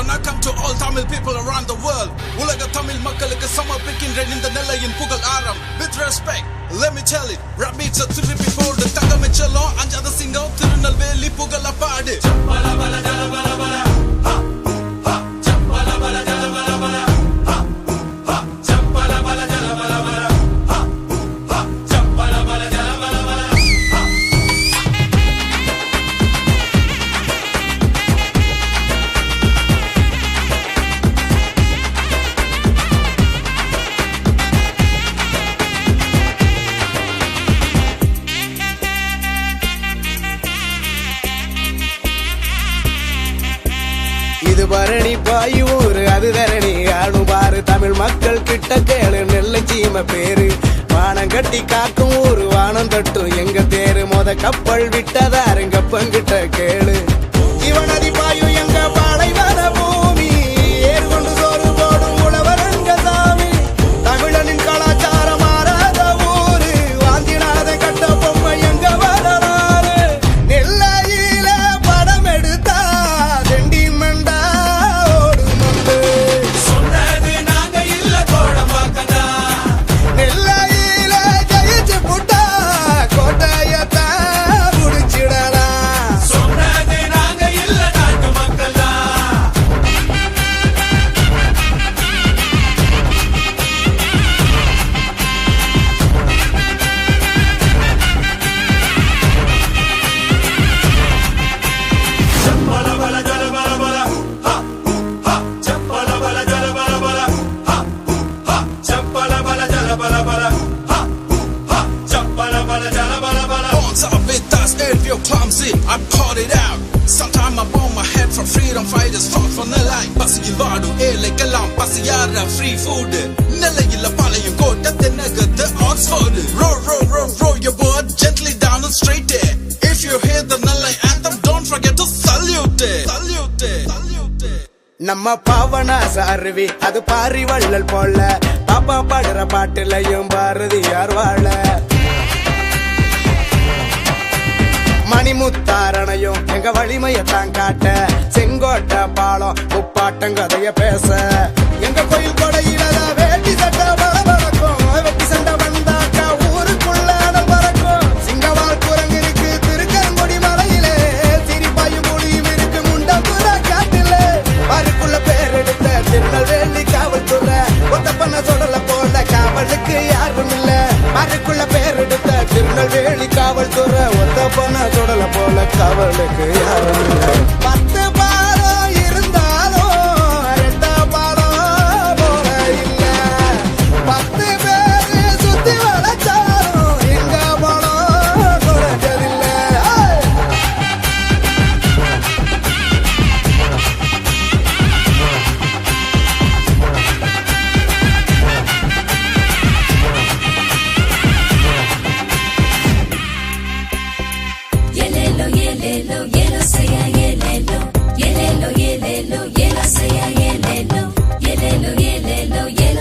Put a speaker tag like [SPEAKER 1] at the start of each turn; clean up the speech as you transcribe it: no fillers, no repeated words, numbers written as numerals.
[SPEAKER 1] Vanakkam to all Tamil people around the world. Ulaga Tamil மக்களுக்கு சமர்ப்பிக்கின்றேன் இந்த நிலையின் புகழ் ஆரம். With respect, let me tell it. Rap beats are திருப்பி போடு. தங்கமிச்சலம் அஞ்சாத சிங்கம் திருநெல்வேலி புகழ பாடு. Chappala bala jala bala bala. Ha ha. Chappala bala jala bala bala. Ha ha. Chappala bala jala bala bala. Ha ha. Chappala bala jala bala bala.
[SPEAKER 2] இது பரணி பாயூர் அது தரணி ஆடும் பாரு தமிழ் மக்கள் கிட்ட கேளு நெல்லை சீம பேரு வானம் கட்டி காக்கும் ஊரு வானம் தட்டும் எங்க தேரு மொத கப்பல் விட்டதாருங்க பங்கிட்ட கேளு இவனதி பாயும் எங்க பாலைவன பூமி ஏறு கொண்டு சோறு போடும் உழவரங்க சாமி தமிழனின் கலாச்சாரம் மாறாத ஊரு வாந்தினாத கட்ட பொம்மை எங்க வரலாறு நெல்லையில படம் எடுத்தா தெண்டி மண்டா ஓடு சொன்னது நாங்க இல்ல கோடம்பாக்கதா நெல்லையில ஜெயிச்சு புட்டா கோட்டையத்தான் முடிச்சிடலாம் சொன்னது நாங்க இல்ல நாட்டு மக்களா Chappala bala jala bala bala. Ha ha. Chappala bala jala bala bala. Ha ha. Chappala bala jala bala bala. Ha ha. Chappala bala jala bala bala. Bones are with us if you're clumsy. I caught it out. Sometime I bomb my head from freedom fighters fought for the line. Pasigil vaadu elekalam pasiyara free food. Nelayilla palayum kota tenagathu Oxford. Row your boat gently down and straight there. If you hear the Nellai anthem, don't forget to salute it. Salute it. Salute it. நம்ம பாவனாச அருவி அது பாரி வள்ளல் போல பாப்பா பாடுற பாட்டுலையும் பாரதியார் வாழ மணிமுத்தாரணையும் எங்க வலிமையத்தான் காட்ட செங்கோட்டை பாலம் முப்பாட்டம் கதைய பேச எங்க கோயில் கொடையில வேட்டி சட்டை பறக்கும் வெட்டி சண்டை வந்தாக்கா ஊருக்குள்ள அனல் பறக்கும் சிங்கவால் குரங்கு இருக்கு திருக்கரங்குடி மலையிலே சிரிப்பாயும் மொழியும் இருக்கு முண்டபுர காட்டில பாருக்குள்ள பேர் எடுத்த திருநெல்வேலி காவல்துறை ஒத்த பண்ண சொல்லல போல காவலுக்கு யாரும் இல்ல பாருக்குள்ள பேர் எடுத்த திருநெல்வேலி காவல்துறை ஒத்த பண்ண தொடல போல காவலுக்கு யாரும் இல்ல பத்து பாலம் இருந்தாலும் ரெண்டா பாலம் போல இல்ல பத்து பேரு சுத்தி வளச்சாலும் எங்க பணம் குறைஞ்சதில்லை
[SPEAKER 3] Yelelo, yelelo, yelelo.